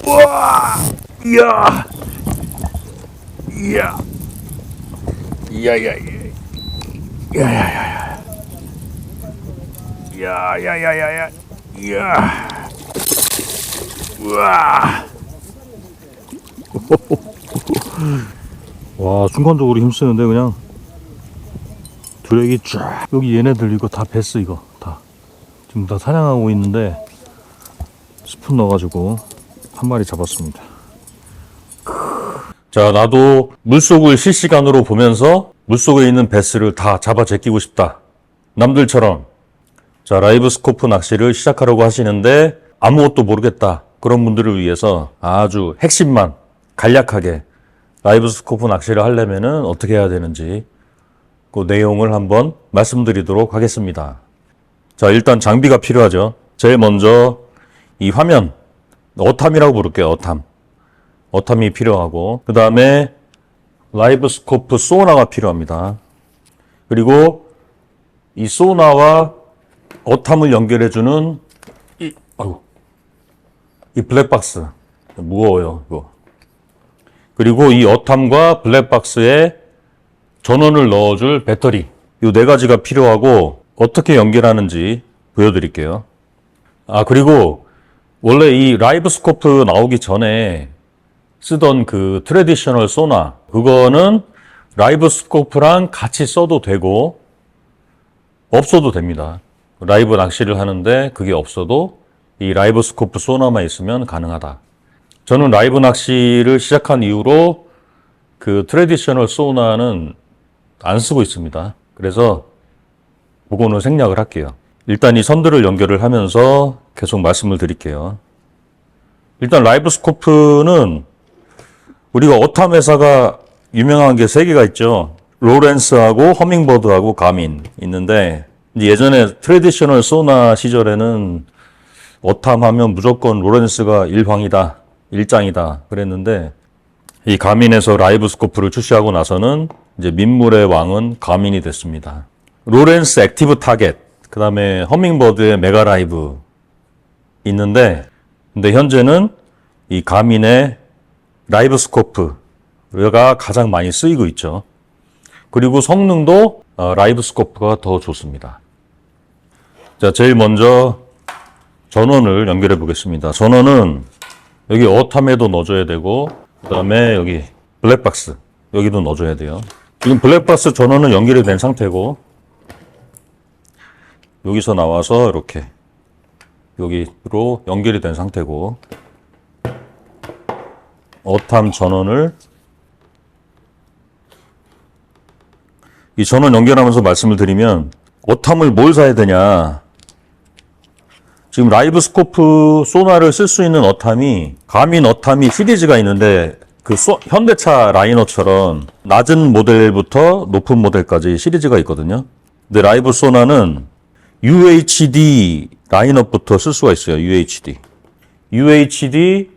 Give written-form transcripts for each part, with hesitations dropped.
우와! 이야! 이야! 야야야! 야야야야! 야야야야야! 이야! 우와! 와, 순간적으로 힘쓰는데 그냥 드랙이 쫙. 여기 얘네들 이거 다 베스, 이거 다 지금 다 사냥하고 있는데 스푼 넣어가지고 한 마리 잡았습니다. 자, 나도 물속을 실시간으로 보면서 물속에 있는 베스를 다 잡아 제끼고 싶다, 남들처럼. 자, 라이브 스코프 낚시를 시작하려고 하시는데 아무것도 모르겠다, 그런 분들을 위해서 아주 핵심만 간략하게 라이브 스코프 낚시를 하려면은 어떻게 해야 되는지 그 내용을 한번 말씀드리도록 하겠습니다. 자, 일단 장비가 필요하죠. 제일 먼저 이 화면, 어탐이라고 부를게요. 어탐이 필요하고, 그 다음에 라이브 스코프 소나가 필요합니다. 그리고 이 소나와 어탐을 연결해주는 이 블랙박스, 무거워요 이거. 그리고 이 어탐과 블랙박스에 전원을 넣어줄 배터리, 이 네 가지가 필요하고, 어떻게 연결하는지 보여드릴게요. 그리고 원래 이 라이브 스코프 나오기 전에 쓰던 그 트래디셔널 소나, 그거는 라이브 스코프랑 같이 써도 되고 없어도 됩니다. 라이브 낚시를 하는데 그게 없어도 이 라이브 스코프 소나만 있으면 가능하다. 저는 라이브 낚시를 시작한 이후로 그 트래디셔널 소나는 안 쓰고 있습니다. 그래서 그거는 생략을 할게요. 일단 이 선들을 연결을 하면서 계속 말씀을 드릴게요. 일단 라이브 스코프는 우리가 어탐 회사가 유명한 게 세 개가 있죠. 로렌스하고 허밍버드하고 가민 있는데, 예전에 트래디셔널 소나 시절에는 어탐 하면 무조건 로렌스가 일황이다, 일장이다 그랬는데, 이 가민에서 라이브 스코프를 출시하고 나서는 이제 민물의 왕은 가민이 됐습니다. 로렌스 액티브 타겟, 그 다음에 허밍버드의 메가 라이브 있는데, 근데 현재는 이 가민의 라이브 스코프가 가장 많이 쓰이고 있죠. 그리고 성능도 라이브 스코프가 더 좋습니다. 자, 제일 먼저 전원을 연결해 보겠습니다. 전원은 여기 어탐에도 넣어줘야 되고, 그 다음에 여기 블랙박스 여기도 넣어줘야 돼요. 지금 블랙박스 전원은 연결이 된 상태고, 여기서 나와서 이렇게 여기로 연결이 된 상태고, 어탐 전원을, 이 전원 연결하면서 말씀을 드리면, 어탐을 뭘 사야 되냐. 지금 라이브 스코프 소나를 쓸 수 있는 어탐이, 가민 어탐이 시리즈가 있는데, 그 현대차 라이너처럼 낮은 모델부터 높은 모델까지 시리즈가 있거든요. 근데 라이브 소나는 UHD 라인업부터 쓸 수가 있어요. UHD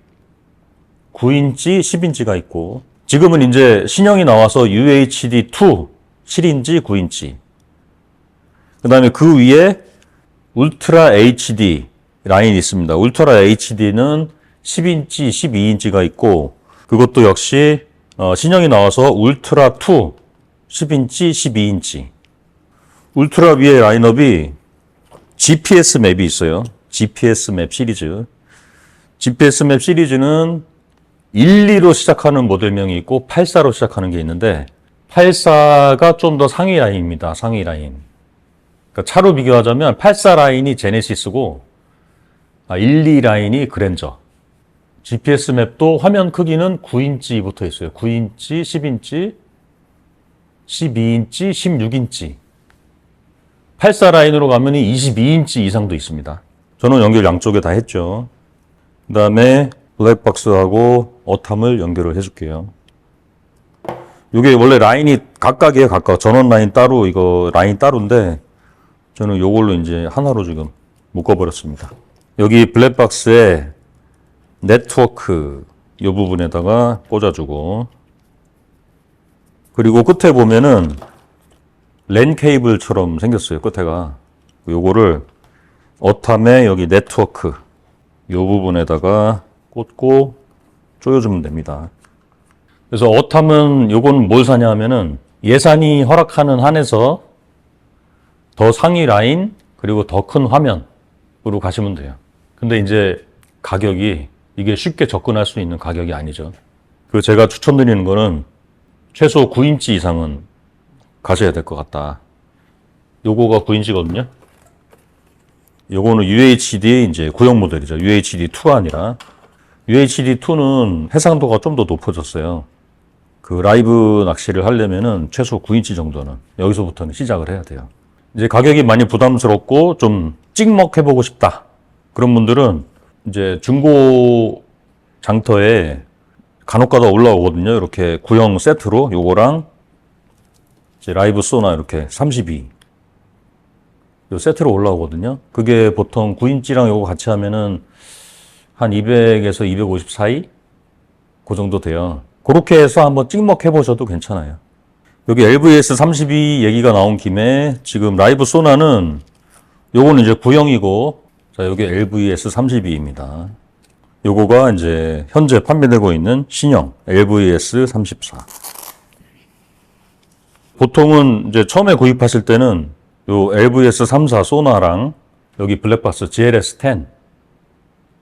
9인치, 10인치가 있고, 지금은 이제 신형이 나와서 UHD2 7인치, 9인치. 그 다음에 그 위에 울트라 HD 라인이 있습니다. 울트라 HD는 10인치, 12인치가 있고, 그것도 역시 신형이 나와서 울트라2 10인치, 12인치. 울트라 위에 라인업이 GPS 맵이 있어요. GPS 맵 시리즈. GPS 맵 시리즈는 12로 시작하는 모델명이 있고 84로 시작하는 게 있는데, 84가 좀 더 상위 라인입니다. 상위 라인. 그러니까 차로 비교하자면 84 라인이 제네시스고 12 라인이 그랜저. GPS 맵도 화면 크기는 9인치 붙어 있어요. 9인치, 10인치, 12인치, 16인치. 84 라인으로 가면 22인치 이상도 있습니다. 저는 연결 양쪽에 다 했죠. 그 다음에 블랙박스하고 어탐을 연결을 해줄게요. 이게 원래 라인이 각각이에요. 각각. 전원 라인 따로, 이거 라인 따로인데, 저는 요걸로 이제 하나로 지금 묶어버렸습니다. 여기 블랙박스에 네트워크 이 부분에다가 꽂아주고, 그리고 끝에 보면은 랜 케이블처럼 생겼어요. 끝에가. 요거를 어탐에 여기 네트워크 이 부분에다가 꽂고 조여주면 됩니다. 그래서 어탐은 요건 뭘 사냐 하면은 예산이 허락하는 한에서 더 상위 라인 그리고 더 큰 화면으로 가시면 돼요. 근데 이제 가격이 이게 쉽게 접근할 수 있는 가격이 아니죠. 그 제가 추천드리는 거는 최소 9인치 이상은 가셔야 될 것 같다. 요거가 9인치거든요. 요거는 UHD 이제 구형 모델이죠. UHD2가 아니라 UHD2는 해상도가 좀 더 높아졌어요. 그 라이브 낚시를 하려면은 최소 9인치 정도는 여기서부터는 시작을 해야 돼요. 이제 가격이 많이 부담스럽고 좀 찍먹해보고 싶다. 그런 분들은 이제 중고 장터에 간혹가다 올라오거든요. 이렇게 구형 세트로 요거랑 이제 라이브 소나 이렇게 32 요 세트로 올라오거든요. 그게 보통 9인치랑 요거 같이 하면은 한 200에서 250 사이? 그 정도 돼요. 그렇게 해서 한번 찍먹해 보셔도 괜찮아요. 여기 LVS 32 얘기가 나온 김에 지금 라이브 소나는 요거는 이제 구형이고, 자, 여기 LVS 32입니다. 요거가 이제 현재 판매되고 있는 신형 LVS 34. 보통은 이제 처음에 구입하실 때는 요 LVS 34 소나랑 여기 블랙박스 GLS10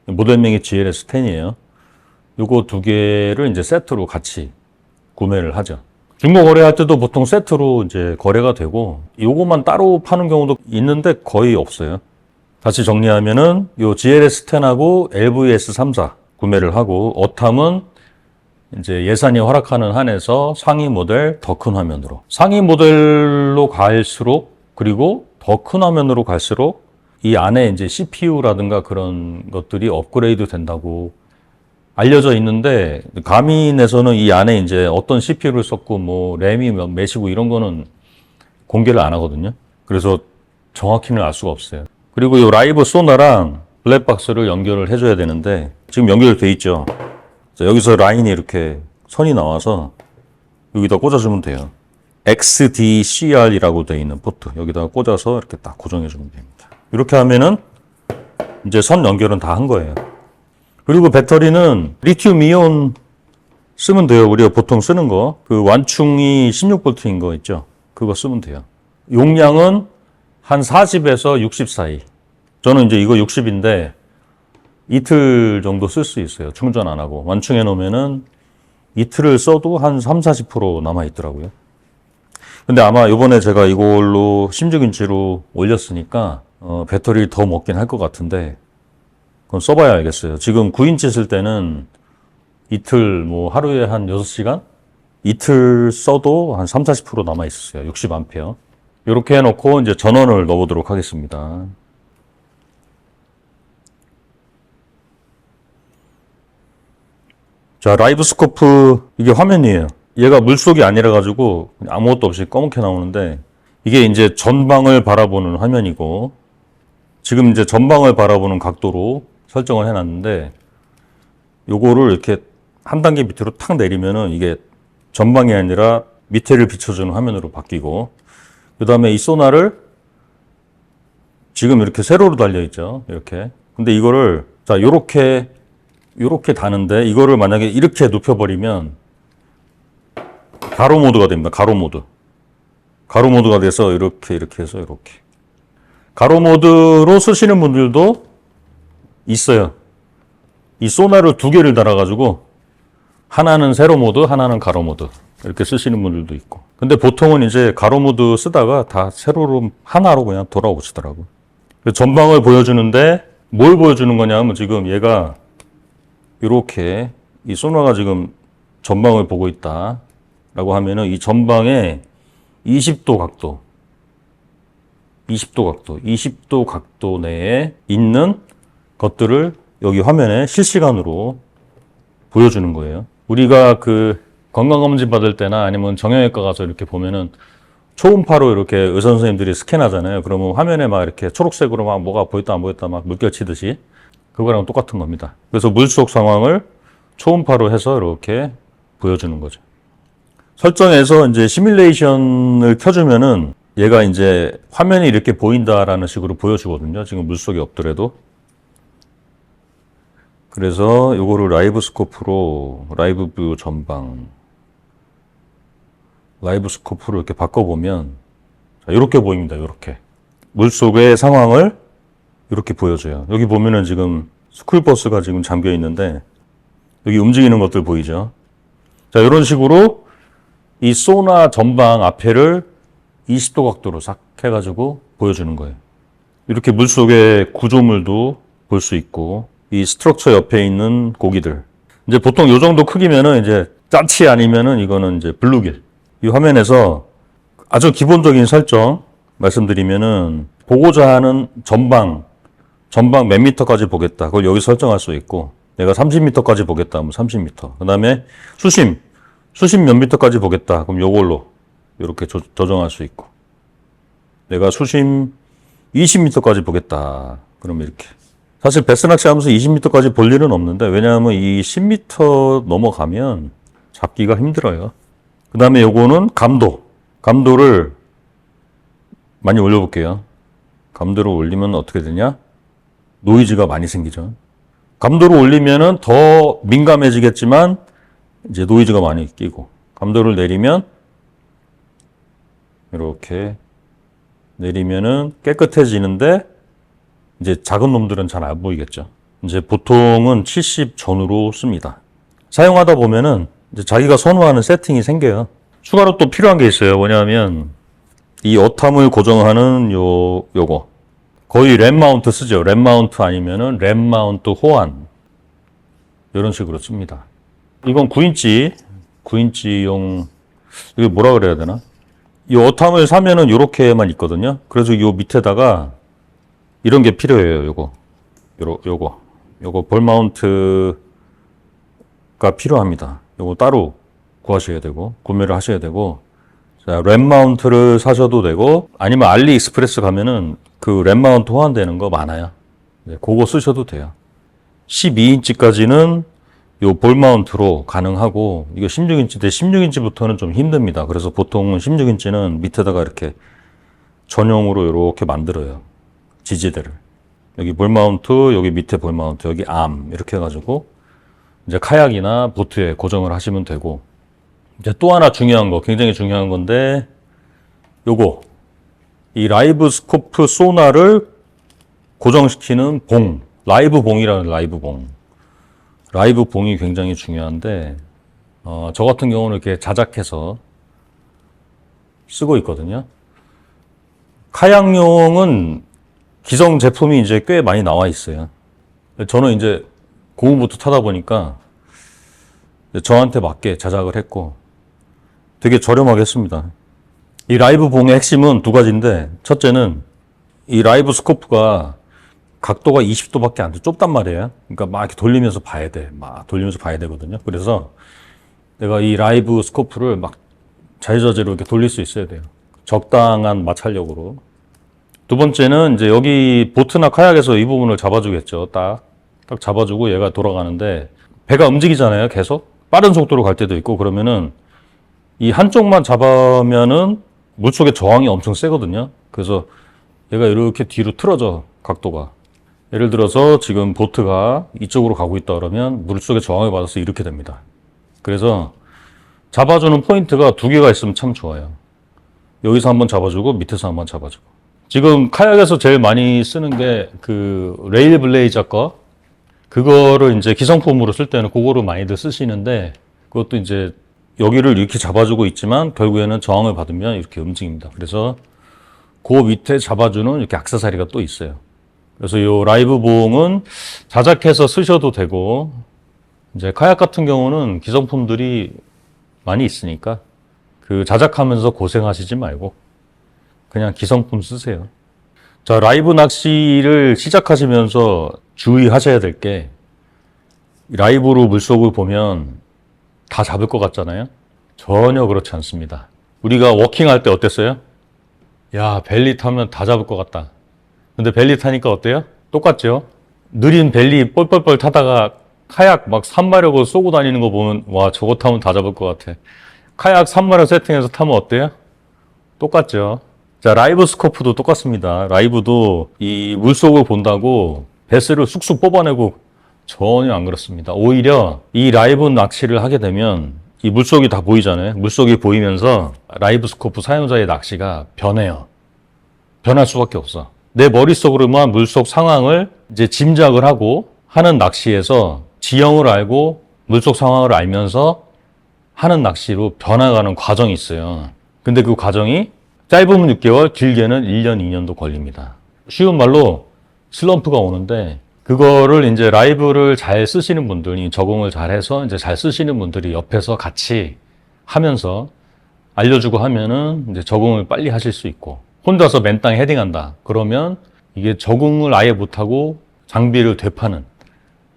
모델명이 GLS10이에요. 요거 두 개를 이제 세트로 같이 구매를 하죠. 중고 거래할 때도 보통 세트로 이제 거래가 되고 요거만 따로 파는 경우도 있는데 거의 없어요. 다시 정리하면은 요 GLS10하고 LVS 34 구매를 하고 어탐은 이제 예산이 허락하는 한에서 상위 모델 더 큰 화면으로 상위 모델로 갈수록 그리고 더 큰 화면으로 갈수록 이 안에 이제 CPU라든가 그런 것들이 업그레이드 된다고 알려져 있는데 가민에서는 이 안에 이제 어떤 CPU를 썼고 뭐 램이 몇이고 이런 거는 공개를 안 하거든요. 그래서 정확히는 알 수가 없어요. 그리고 이 라이브 소나랑 블랙박스를 연결을 해줘야 되는데 지금 연결돼 있죠. 자, 여기서 라인이 이렇게 선이 나와서 여기다 꽂아주면 돼요. XDCR이라고 되어 있는 포트 여기다가 꽂아서 이렇게 딱 고정해주면 됩니다. 이렇게 하면은 이제 선 연결은 다 한 거예요. 그리고 배터리는 리튬 이온 쓰면 돼요. 우리가 보통 쓰는 거. 그 완충이 16V인 거 있죠. 그거 쓰면 돼요. 용량은 한 40에서 60 사이. 저는 이제 이거 60인데 이틀 정도 쓸 수 있어요. 충전 안 하고. 완충해 놓으면은 이틀을 써도 한 3, 40% 남아 있더라고요. 근데 아마 요번에 제가 이걸로 16인치로 올렸으니까 배터리 더 먹긴 할 것 같은데 그건 써봐야 알겠어요. 지금 9인치 쓸 때는 이틀 뭐 하루에 한 6시간? 이틀 써도 한 3, 40% 남아 있었어요. 60A. 이렇게 해놓고 이제 전원을 넣어보도록 하겠습니다. 자, 라이브 스코프 이게 화면이에요. 얘가 물속이 아니라 가지고 아무것도 없이 검게 나오는데 이게 이제 전방을 바라보는 화면이고 지금 이제 전방을 바라보는 각도로 설정을 해놨는데 요거를 이렇게 한 단계 밑으로 탁 내리면은 이게 전방이 아니라 밑에를 비춰주는 화면으로 바뀌고 그 다음에 이 소나를 지금 이렇게 세로로 달려있죠. 이렇게. 근데 이거를 자 요렇게 다는데 이거를 만약에 이렇게 눕혀버리면 가로 모드가 됩니다. 가로 모드. 가로 모드가 돼서 이렇게 해서 이렇게. 가로 모드로 쓰시는 분들도 있어요. 이 소나를 두 개를 달아가지고 하나는 세로 모드, 하나는 가로 모드 이렇게 쓰시는 분들도 있고. 근데 보통은 이제 가로 모드 쓰다가 다 세로로 하나로 그냥 돌아오시더라고요. 전방을 보여주는데 뭘 보여주는 거냐 하면 지금 얘가 이렇게 이 소나가 지금 전방을 보고 있다 라고 하면은 이 전방에 20도 각도 내에 있는 것들을 여기 화면에 실시간으로 보여주는 거예요. 우리가 그 건강검진 받을 때나 아니면 정형외과 가서 이렇게 보면은 초음파로 이렇게 의사 선생님들이 스캔하잖아요. 그러면 화면에 막 이렇게 초록색으로 막 뭐가 보였다 안 보였다 막 물결 치듯이 그거랑 똑같은 겁니다. 그래서 물속 상황을 초음파로 해서 이렇게 보여주는 거죠. 설정해서 이제 시뮬레이션을 켜주면은 얘가 이제 화면이 이렇게 보인다라는 식으로 보여주거든요. 지금 물속에 없더라도. 그래서 요거를 라이브 스코프로 라이브 뷰 전방 라이브 스코프로 이렇게 바꿔보면 자, 이렇게 보입니다. 이렇게 물속의 상황을 이렇게 보여줘요. 여기 보면은 지금 스쿨버스가 지금 잠겨 있는데 여기 움직이는 것들 보이죠? 자, 이런 식으로 이 소나 전방 앞에를 20도 각도로 싹 해가지고 보여주는 거예요. 이렇게 물속의 구조물도 볼 수 있고 이 스트럭처 옆에 있는 고기들. 이제 보통 요 정도 크기면은 이제 짜치 아니면은 이거는 이제 블루길. 이 화면에서 아주 기본적인 설정 말씀드리면은 보고자 하는 전방 몇 미터까지 보겠다. 그걸 여기 설정할 수 있고 내가 30미터까지 보겠다 하면 30미터. 그 다음에 수심 몇 미터까지 보겠다. 그럼 요걸로 이렇게 조정할 수 있고 내가 수심 20미터까지 보겠다. 그럼 이렇게. 사실 베스 낚시하면서 20미터까지 볼 일은 없는데 왜냐하면 이 10미터 넘어가면 잡기가 힘들어요. 그 다음에 요거는 감도를 많이 올려볼게요. 감도를 올리면 어떻게 되냐? 노이즈가 많이 생기죠. 감도를 올리면은 더 민감해지겠지만 이제 노이즈가 많이 끼고 감도를 내리면 이렇게 내리면은 깨끗해지는데 이제 작은 놈들은 잘 안 보이겠죠. 이제 보통은 70 전후로 씁니다. 사용하다 보면은 이제 자기가 선호하는 세팅이 생겨요. 추가로 또 필요한 게 있어요. 뭐냐면 이 어탐을 고정하는 요거 거의 램 마운트 쓰죠. 램 마운트 아니면은 램 마운트 호환 이런 식으로 씁니다. 이건 9인치용 이게 뭐라 그래야 되나? 이 어탐을 사면은 요렇게만 있거든요. 그래서 요 밑에다가 이런 게 필요해요. 요거 볼 마운트가 필요합니다. 요거 따로 구하셔야 되고 구매를 하셔야 되고 자, 램 마운트를 사셔도 되고 아니면 알리익스프레스 가면은 그 램 마운트 호환되는 거 많아요. 네, 그거 쓰셔도 돼요. 12인치까지는 요 볼 마운트로 가능하고 이거 16인치인데 16인치부터는 좀 힘듭니다. 그래서 보통 16인치는 밑에다가 이렇게 전용으로 이렇게 만들어요. 지지대를. 여기 볼 마운트, 여기 밑에 볼 마운트, 여기 암 이렇게 해가지고 이제 카약이나 보트에 고정을 하시면 되고 이제 또 하나 중요한 거, 굉장히 중요한 건데 요거 이 라이브 스코프 소나를 고정시키는 봉, 라이브 봉이라는 라이브 봉. 라이브 봉이 굉장히 중요한데 저 같은 경우는 이렇게 자작해서 쓰고 있거든요. 카약용은 기성 제품이 이제 꽤 많이 나와 있어요. 저는 이제 고무부터 타다 보니까 저한테 맞게 자작을 했고 되게 저렴하게 했습니다. 이 라이브 봉의 핵심은 두 가지인데 첫째는 이 라이브 스코프가 각도가 20도밖에 안 돼. 좁단 말이에요. 그러니까 막 이렇게 돌리면서 봐야 돼. 막 돌리면서 봐야 되거든요. 그래서 내가 이 라이브 스코프를 막 자유자재로 이렇게 돌릴 수 있어야 돼요. 적당한 마찰력으로. 두 번째는 이제 여기 보트나 카약에서 이 부분을 잡아주겠죠. 딱 잡아주고 얘가 돌아가는데 배가 움직이잖아요. 계속. 빠른 속도로 갈 때도 있고 그러면은 이 한쪽만 잡으면은 물속에 저항이 엄청 세거든요. 그래서 얘가 이렇게 뒤로 틀어져. 각도가. 예를 들어서 지금 보트가 이쪽으로 가고 있다 그러면 물속에 저항을 받아서 이렇게 됩니다. 그래서 잡아주는 포인트가 두 개가 있으면 참 좋아요. 여기서 한번 잡아주고 밑에서 한번 잡아주고. 지금 카약에서 제일 많이 쓰는 게 그 레일 블레이저 거 그거를 이제 기성품으로 쓸 때는 그거를 많이들 쓰시는데 그것도 이제 여기를 이렇게 잡아주고 있지만 결국에는 저항을 받으면 이렇게 움직입니다. 그래서 그 밑에 잡아주는 이렇게 액세서리가 또 있어요. 그래서 이 라이브 봉은 자작해서 쓰셔도 되고 이제 카약 같은 경우는 기성품들이 많이 있으니까 그 자작하면서 고생하시지 말고 그냥 기성품 쓰세요. 자, 라이브 낚시를 시작하시면서 주의하셔야 될 게 라이브로 물속을 보면 다 잡을 것 같잖아요. 전혀 그렇지 않습니다. 우리가 워킹할 때 어땠어요? 야, 벨리 타면 다 잡을 것 같다. 근데 벨리 타니까 어때요? 똑같죠? 느린 벨리 뻘뻘뻘 타다가 카약 막 산마력을 쏘고 다니는 거 보면 와, 저거 타면 다 잡을 것 같아. 카약 산마력 세팅해서 타면 어때요? 똑같죠? 자, 라이브 스코프도 똑같습니다. 라이브도 이 물속을 본다고 배스를 쑥쑥 뽑아내고 전혀 안 그렇습니다. 오히려 이 라이브 낚시를 하게 되면 이 물속이 다 보이잖아요. 물속이 보이면서 라이브 스코프 사용자의 낚시가 변해요. 변할 수밖에 없어. 내 머릿속으로만 물속 상황을 이제 짐작을 하고 하는 낚시에서 지형을 알고 물속 상황을 알면서 하는 낚시로 변화가는 과정이 있어요. 근데 그 과정이 짧으면 6개월, 길게는 1년, 2년도 걸립니다. 쉬운 말로 슬럼프가 오는데 그거를 이제 라이브를 잘 쓰시는 분들이 적응을 잘 해서 이제 잘 쓰시는 분들이 옆에서 같이 하면서 알려주고 하면은 이제 적응을 빨리 하실 수 있고 혼자서 맨땅에 헤딩한다. 그러면 이게 적응을 아예 못하고 장비를 되파는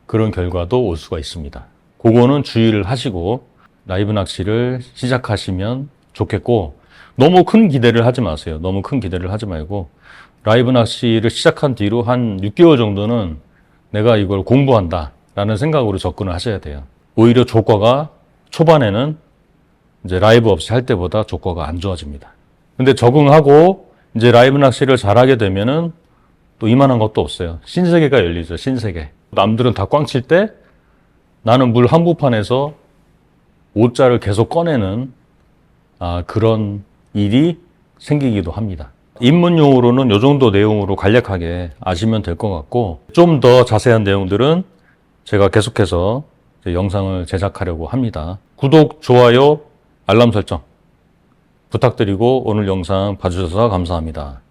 그런 결과도 올 수가 있습니다. 그거는 주의를 하시고 라이브 낚시를 시작하시면 좋겠고 너무 큰 기대를 하지 마세요. 너무 큰 기대를 하지 말고 라이브 낚시를 시작한 뒤로 한 6개월 정도는 내가 이걸 공부한다 라는 생각으로 접근을 하셔야 돼요. 오히려 조과가 초반에는 이제 라이브 없이 할 때보다 조과가 안 좋아집니다. 근데 적응하고 이제 라이브 낚시를 잘하게 되면은 또 이만한 것도 없어요. 신세계가 열리죠. 신세계. 남들은 다 꽝칠 때 나는 물 한복판에서 5자를 계속 꺼내는 그런 일이 생기기도 합니다. 입문용으로는 이 정도 내용으로 간략하게 아시면 될 것 같고 좀 더 자세한 내용들은 제가 계속해서 영상을 제작하려고 합니다. 구독, 좋아요, 알람 설정 부탁드리고 오늘 영상 봐주셔서 감사합니다.